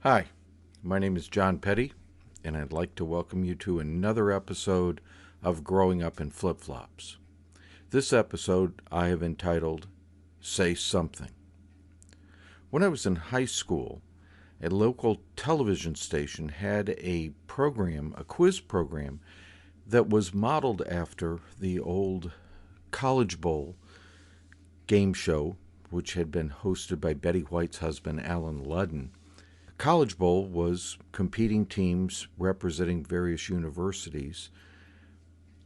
Hi, my name is John Petty, and I'd like to welcome you to another episode of Growing Up in Flip Flops. This episode I have entitled Say Something. When I was in high school, a local television station had a quiz program, that was modeled after the old College Bowl game show, which had been hosted by Betty White's husband, Alan Ludden. College Bowl was competing teams representing various universities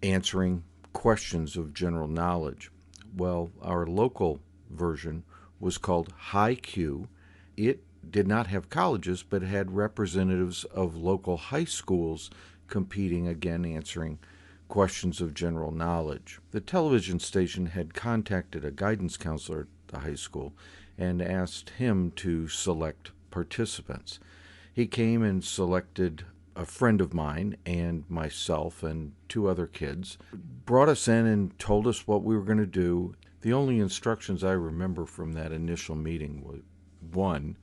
answering questions of general knowledge. Well, our local version was called High Q. It did not have colleges, but it had representatives of local high schools competing, again answering questions of general knowledge. The television station had contacted a guidance counselor at the high school and asked him to select participants. He came and selected a friend of mine and myself and two other kids, brought us in and told us what we were going to do. The only instructions I remember from that initial meeting was, one,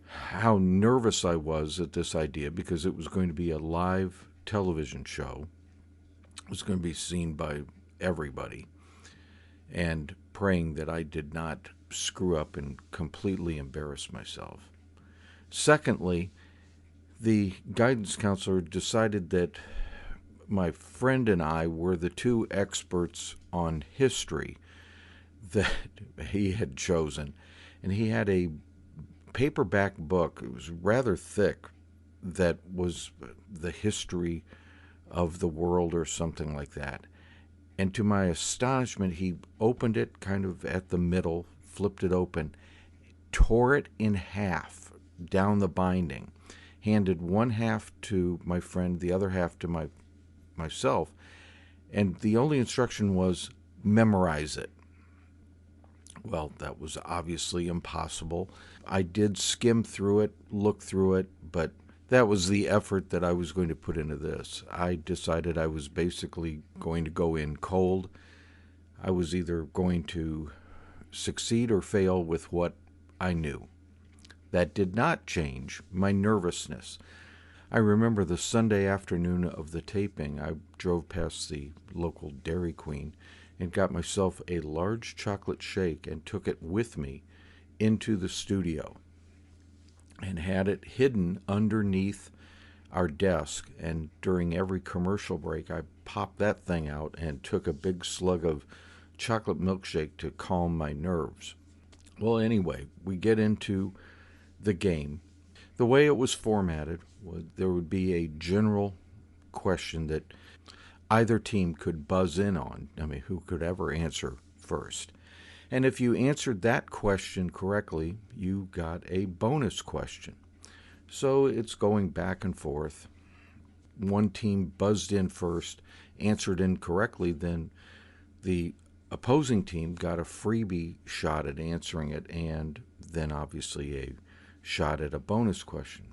how nervous I was at this idea because it was going to be a live television show. It was going to be seen by everybody, and praying that I did not screw up and completely embarrass myself. Secondly, the guidance counselor decided that my friend and I were the two experts on history that he had chosen. And he had a paperback book, it was rather thick, that was the history of the world or something like that. And to my astonishment, he opened it kind of at the middle, flipped it open, tore it in half down the binding, handed one half to my friend, the other half to myself, and the only instruction was memorize it. Well, that was obviously impossible. I did skim through it, look through it, but that was the effort that I was going to put into this. I decided I was basically going to go in cold. I was either going to succeed or fail with what I knew. That did not change my nervousness. I remember the Sunday afternoon of the taping, I drove past the local Dairy Queen and got myself a large chocolate shake and took it with me into the studio and had it hidden underneath our desk. And during every commercial break, I popped that thing out and took a big slug of chocolate milkshake to calm my nerves. Well, anyway, we get into the game. The way it was formatted, there would be a general question that either team could buzz in on. I mean, who could ever answer first? And if you answered that question correctly, you got a bonus question. So it's going back and forth. One team buzzed in first, answered incorrectly, then the opposing team got a freebie shot at answering it, and then obviously a shot at a bonus question.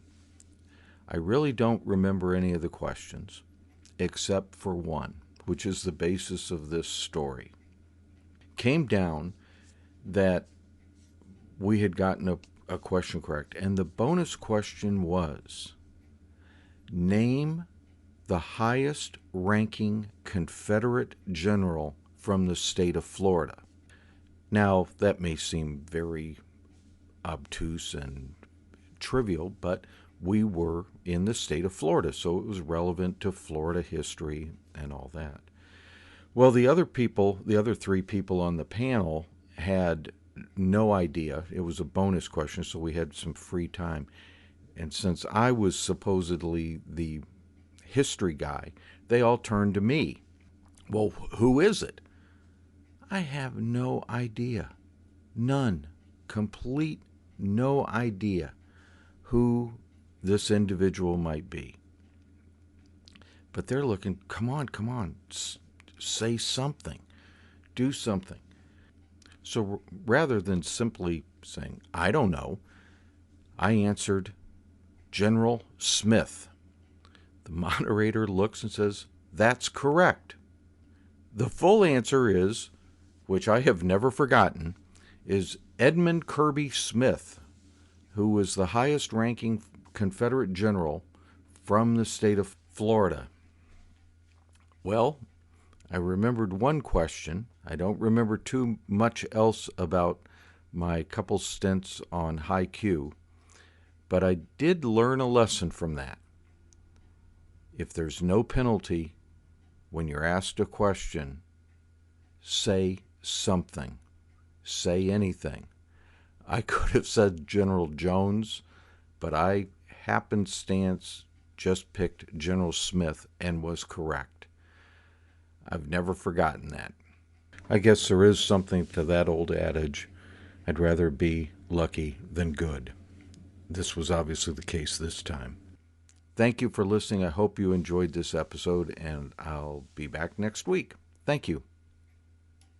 I really don't remember any of the questions, except for one, which is the basis of this story. Came down that we had gotten a question correct, and the bonus question was, name the highest ranking Confederate general from the state of Florida. Now, that may seem very obtuse and trivial, but we were in the state of Florida, so it was relevant to Florida history and all that. Well, the other three people on the panel had no idea. It was a bonus question, so we had some free time. And since I was supposedly the history guy, they all turned to me. Well, who is it? I have no idea. None. Complete no idea who this individual might be. But they're looking, come on, say something, do something. So rather than simply saying, I don't know, I answered, General Smith. The moderator looks and says, that's correct. The full answer is, which I have never forgotten, is Edmund Kirby Smith. who was the highest ranking Confederate general from the state of Florida. Well, I remembered one question. I don't remember too much else about my couple stints on High Q, but I did learn a lesson from that. If there's no penalty when you're asked a question, say something. Say anything. I could have said General Jones, but I happenstance just picked General Smith and was correct. I've never forgotten that. I guess there is something to that old adage, I'd rather be lucky than good. This was obviously the case this time. Thank you for listening. I hope you enjoyed this episode, and I'll be back next week. Thank you.